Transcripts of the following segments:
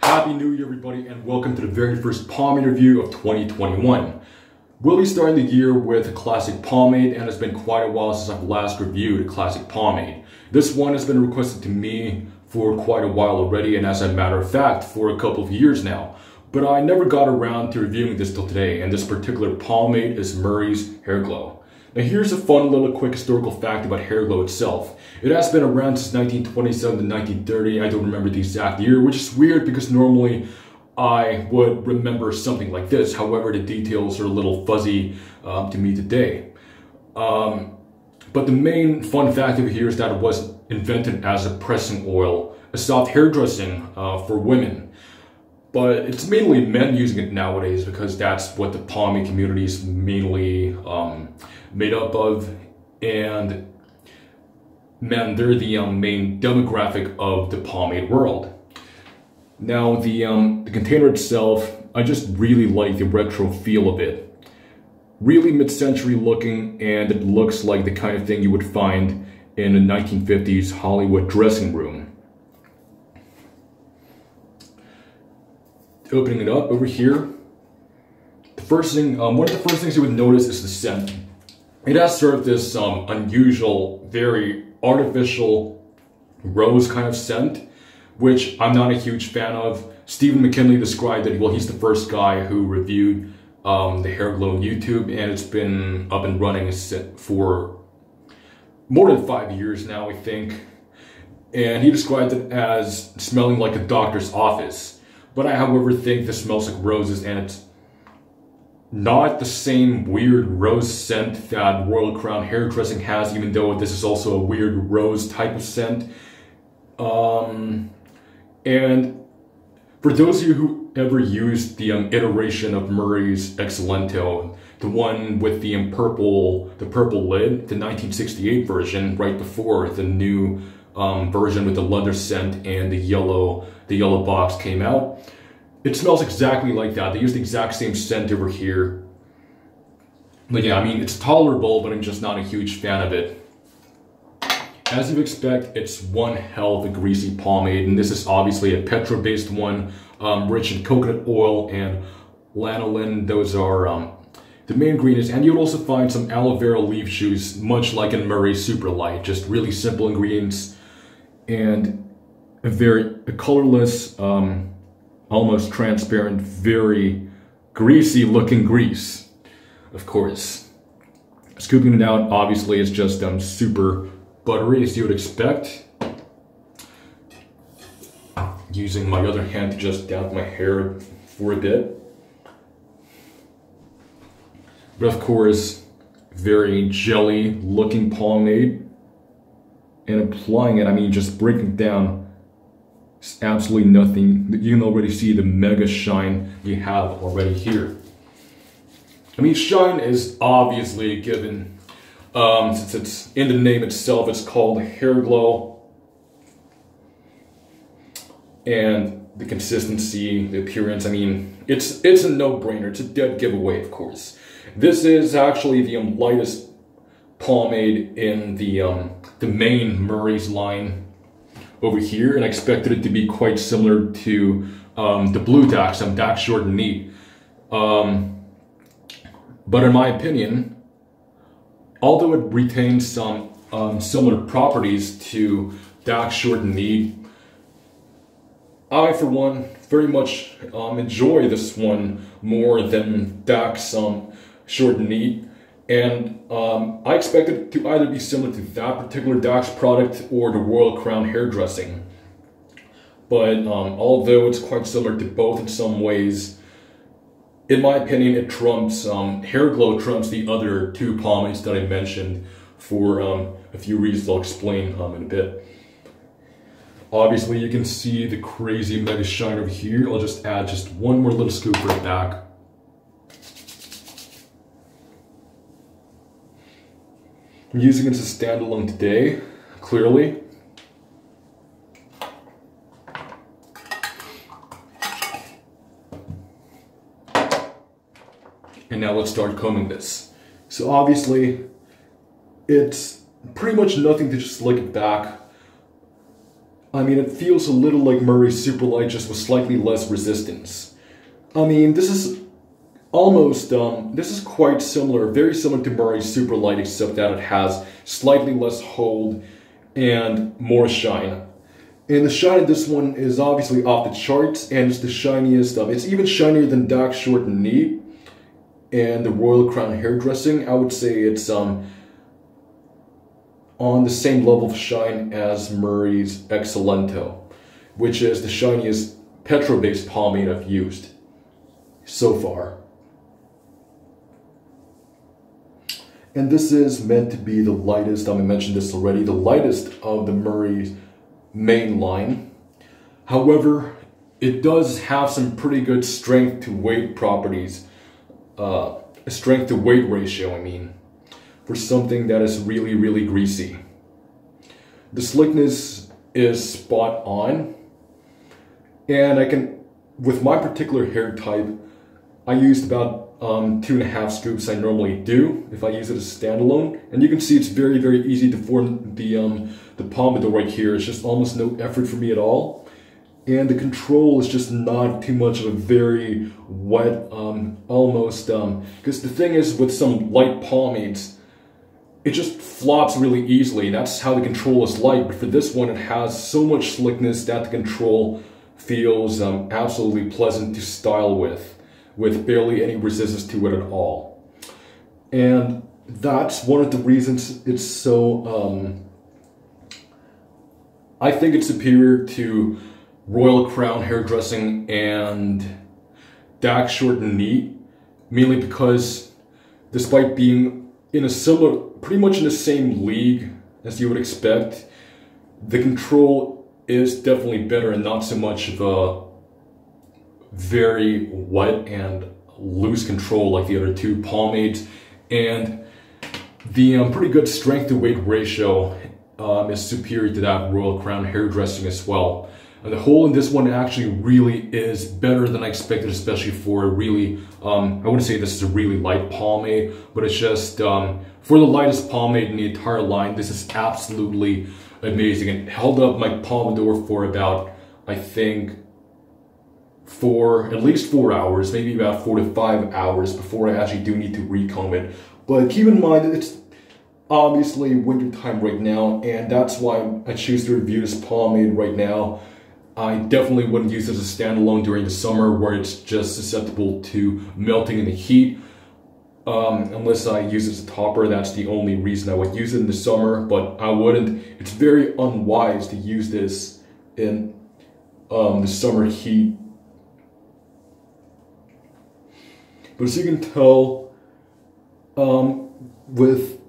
Happy New Year, everybody, and welcome to the very first pomade review of 2021. We'll be starting the year with a classic pomade, and it's been quite a while since I've last reviewed a classic pomade. This one has been requested to me for quite a while already, and as a matter of fact, for a couple of years now. But I never got around to reviewing this till today, and this particular pomade is Murray's Hair-Glo. Now here's a fun little quick historical fact about Hair-Glo itself. It has been around since 1927 to 1930, I don't remember the exact year, which is weird because normally I would remember something like this. However, the details are a little fuzzy to me today. But the main fun fact over here is that it was invented as a pressing oil, a soft hairdressing for women. But it's mainly men using it nowadays because that's what the pomade community is mainly made up of, and men, they're the main demographic of the pomade world. Now the container itself, I just really like the retro feel of it. Really mid-century looking, and it looks like the kind of thing you would find in a 1950s Hollywood dressing room. Opening it up over here, the first thing, one of the first things you would notice is the scent. It has sort of this unusual, very artificial rose kind of scent, which I'm not a huge fan of. Stephen McKinley described it, well, he's the first guy who reviewed the Hair-Glo on YouTube, and it's been up and running for more than 5 years now, I think. And he described it as smelling like a doctor's office. But I, however, think this smells like roses, and it's not the same weird rose scent that Royal Crown hairdressing has, even though this is also a weird rose type of scent. And for those of you who ever used the iteration of Murray's Excellento, the one with the purple lid, the 1968 version, right before the new version with the leather scent and the yellow box came out. It smells exactly like that. They use the exact same scent over here. But yeah, I mean, it's tolerable, but I'm just not a huge fan of it. As you'd expect, it's one hell of a greasy pomade, and this is obviously a petro-based one, rich in coconut oil and lanolin. Those are the main ingredients, and you'll also find some aloe vera leaf juice, much like in Murray's Super Light. Just really simple ingredients, and a colorless, almost transparent, very greasy looking grease, of course. Scooping it out, obviously, is just super buttery, as you would expect. Using my other hand to just damp my hair for a bit. But of course, very jelly looking pomade. And applying it, I mean, just breaking it down, it's absolutely nothing. You can already see the mega shine you have already here. I mean, shine is obviously a given. Since it's in the name itself, it's called Hair-Glo. And the consistency, the appearance, I mean, it's a no-brainer. It's a dead giveaway, of course. This is actually the lightest pomade in the main Murray's line over here, and I expected it to be quite similar to the blue Dax, Dax Short and Neat. But in my opinion, although it retains some similar properties to Dax Short and Neat, I, for one, very much enjoy this one more than Dax Short and Neat. And I expected it to either be similar to that particular Dax product or the Royal Crown hairdressing. But although it's quite similar to both in some ways, in my opinion, it trumps, Hair-Glo trumps the other two pomades that I mentioned for a few reasons I'll explain in a bit. Obviously, you can see the crazy mega shine over here. I'll just add just one more little scoop right back. I'm using it as a standalone today, clearly. And now let's start combing this. So obviously, it's pretty much nothing to just slick it back. I mean, it feels a little like Murray's Super Light, just with slightly less resistance. I mean, this is almost, this is quite similar, very similar to Murray's Super Light, except that it has slightly less hold and more shine. And the shine in this one is obviously off the charts, and it's the shiniest. It's even shinier than Dark, Short, and Neat and the Royal Crown hairdressing. I would say it's on the same level of shine as Murray's Excellento, which is the shiniest petrol-based pomade I've used so far. And this is meant to be the lightest, I mentioned this already, the lightest of the Murray's main line. However, it does have some pretty good strength to weight properties, strength to weight ratio, I mean, for something that is really, really greasy. The slickness is spot on, and I can, with my particular hair type, I used about 2.5 scoops I normally do if I use it as standalone, and you can see it's very, very easy to form the pompadour right here. It's just almost no effort for me at all, and the control is just not too much of a very wet, almost, because the thing is with some light pomades, it just flops really easily. That's how the control is light, but for this one it has so much slickness that the control feels absolutely pleasant to style with barely any resistance to it at all. And that's one of the reasons it's so, I think it's superior to Royal Crown hairdressing and Dark, Short, and Neat, mainly because despite being in a similar, pretty much in the same league as you would expect, the control is definitely better and not so much of a very wet and loose control like the other two pomades, and the pretty good strength to weight ratio is superior to that Royal Crown hairdressing as well. And the hole in this one actually really is better than I expected, especially for a really, I wouldn't say this is a really light pomade, but it's just, for the lightest pomade in the entire line, this is absolutely amazing. It held up my pompadour for about, I think, for at least 4 hours, maybe about 4 to 5 hours before I actually do need to recomb it. But keep in mind that it's obviously winter time right now, and that's why I choose to review this pomade right now. I definitely wouldn't use it as a standalone during the summer where it's just susceptible to melting in the heat. Unless I use it as a topper, that's the only reason I would use it in the summer, but I wouldn't. It's very unwise to use this in the summer heat. But as you can tell, with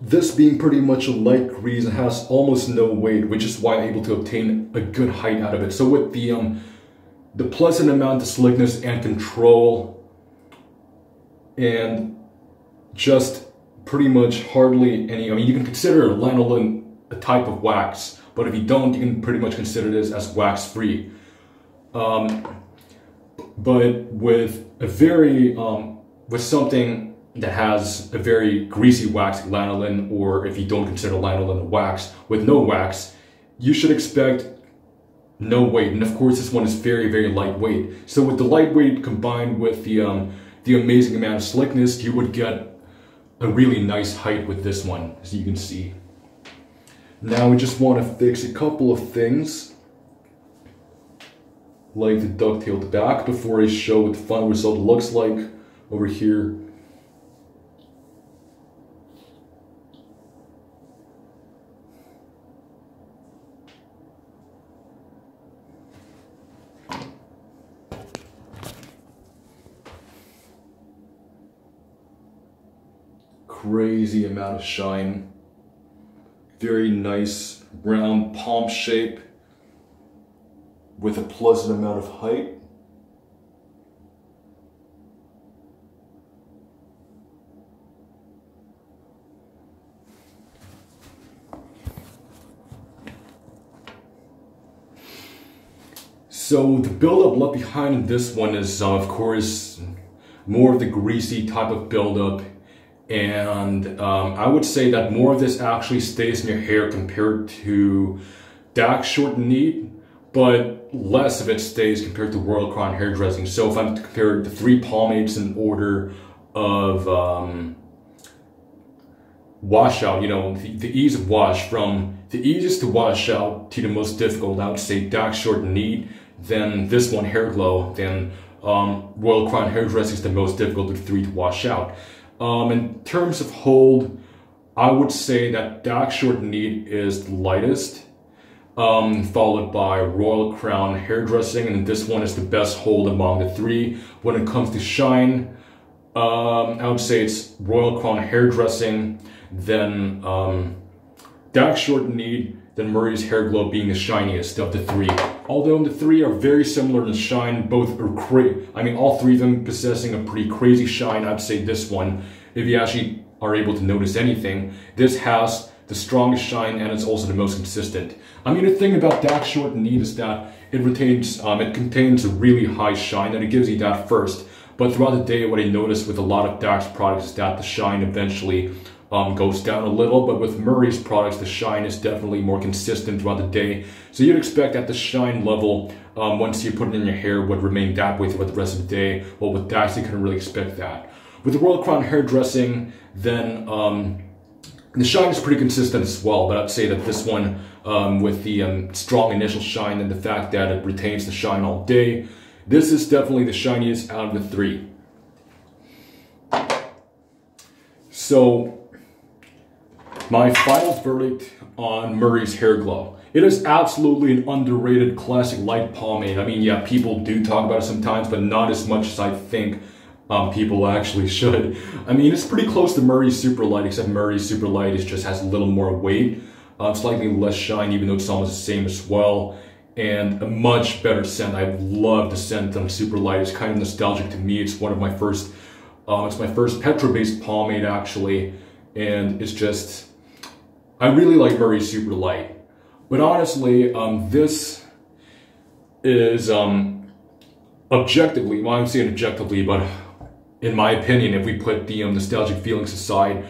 this being pretty much a light grease, it has almost no weight, which is why I'm able to obtain a good height out of it. So with the pleasant amount of slickness and control, and just pretty much hardly any, I mean, you can consider lanolin a type of wax, but if you don't, you can pretty much consider this as wax-free. But with a very, with something that has a very greasy wax like lanolin, or if you don't consider lanolin a wax, with no wax, you should expect no weight. And of course this one is very, very lightweight. So with the lightweight combined with the amazing amount of slickness, you would get a really nice height with this one, as you can see. Now we just want to fix a couple of things, like the ducktail at the back, before I show what the final result looks like over here. Crazy amount of shine. Very nice round palm shape with a pleasant amount of height. So the buildup left behind in this one is of course more of the greasy type of buildup, and I would say that more of this actually stays in your hair compared to dark, short, and neat, but less of it stays compared to Royal Crown hairdressing. So if I'm to compare the 3 pomades in order of washout, you know, the ease of wash, from the easiest to wash out to the most difficult, I would say dark, short, and neat. Then this one, Hair-Glo. Then Royal Crown hairdressing is the most difficult of the 3 to wash out. In terms of hold, I would say that dark, short, and neat is the lightest, followed by Royal Crown hairdressing, and this one is the best hold among the 3. When it comes to shine, I would say it's Royal Crown hairdressing, then dark, short, and neat, then Murray's Hair-Glo being the shiniest of the 3. Although the 3 are very similar in shine, both are all 3 of them possessing a pretty crazy shine. I'd say this one, if you actually are able to notice anything, this has the strongest shine and it's also the most consistent. I mean, the thing about dark, short, and neat is that it contains a really high shine, and it gives you that first. But throughout the day, what I noticed with a lot of Dark's products is that the shine eventually goes down a little, but with Murray's products, the shine is definitely more consistent throughout the day. So you'd expect that the shine level, once you put it in your hair, would remain that way throughout the rest of the day. Well, with Dark's, you couldn't really expect that. With the Royal Crown hairdressing, then the shine is pretty consistent as well, but I'd say that this one, with the strong initial shine and the fact that it retains the shine all day, this is definitely the shiniest out of the 3. So, my final verdict on Murray's Hair-Glo. It is absolutely an underrated classic light pomade. I mean, yeah, people do talk about it sometimes, but not as much as I think people actually should. I mean, it's pretty close to Murray's Super Light, except Murray's Super Light just has a little more weight, slightly less shine, even though it's almost the same as well, and a much better scent. I love the scent on Super Light. It's kind of nostalgic to me. It's one of my first, it's my first petrol-based pomade actually, and it's just, I really like Murray's Super Light. But honestly, this is objectively, well, I'm saying objectively, but in my opinion, if we put the nostalgic feelings aside,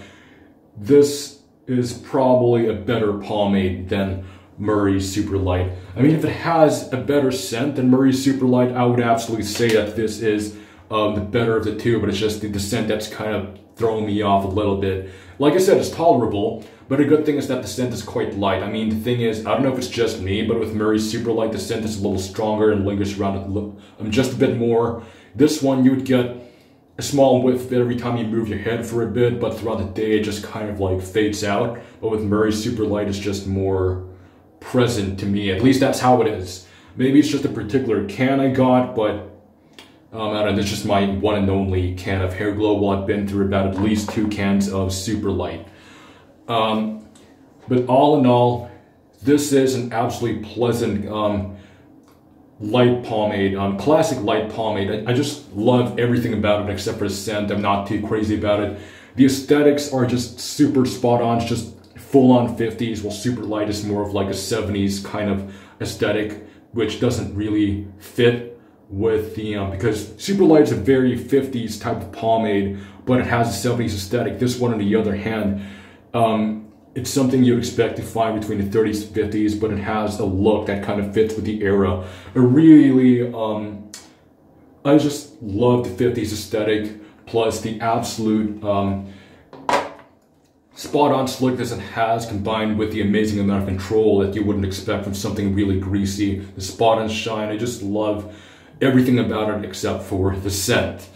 this is probably a better pomade than Murray's Super Light. I mean, if it has a better scent than Murray's Super Light, I would absolutely say that this is the better of the 2, but it's just the scent that's kind of throwing me off a little bit. Like I said, it's tolerable, but a good thing is that the scent is quite light. I mean, the thing is, I don't know if it's just me, but with Murray's Super Light, the scent is a little stronger and lingers around it just a bit more. This one, you would get a small whiff every time you move your head for a bit, but throughout the day, it just kind of like fades out. But with Murray's Super Light, it's just more present to me. At least that's how it is. Maybe it's just a particular can I got, but I don't know, this is just my one and only can of Hair-Glo. Well, I've been through about at least 2 cans of Super Light. But all in all, this is an absolutely pleasant light pomade, classic light pomade. I just love everything about it except for the scent. I'm not too crazy about it. The aesthetics are just super spot on. It's just full-on 50s, while Super Light is more of like a 70s kind of aesthetic, which doesn't really fit with the, because Super Light is a very 50s type of pomade, but it has a 70s aesthetic. This one, on the other hand, it's something you'd expect to find between the 30s and 50s, but it has a look that kind of fits with the era. It really, I just love the 50s aesthetic, plus the absolute spot-on slickness it has, combined with the amazing amount of control that you wouldn't expect from something really greasy. The spot-on shine, I just love everything about it except for the scent.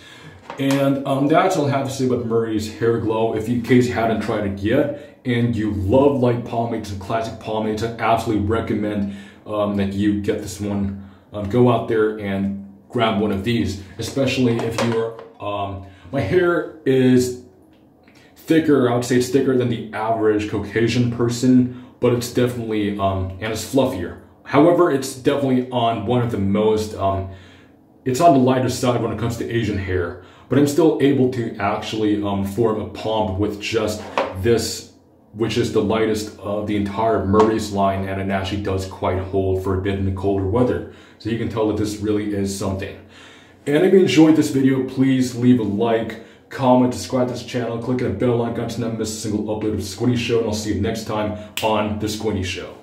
And that's all I have to say about Murray's Hair-Glo. If in case you hadn't tried it yet, and you love light pomades and classic pomades, I absolutely recommend that you get this one. Go out there and grab one of these, especially if you're, my hair is thicker. I would say it's thicker than the average Caucasian person, but it's definitely, and it's fluffier. However, it's definitely on one of the most, it's on the lighter side when it comes to Asian hair, but I'm still able to actually form a pomp with just this, which is the lightest of the entire Murray's line, and it actually does quite hold for a bit in the colder weather. So you can tell that this really is something. And if you enjoyed this video, please leave a like, comment, subscribe to this channel, click on the bell icon to not miss a single upload of The Squinty Show, and I'll see you next time on The Squinty Show.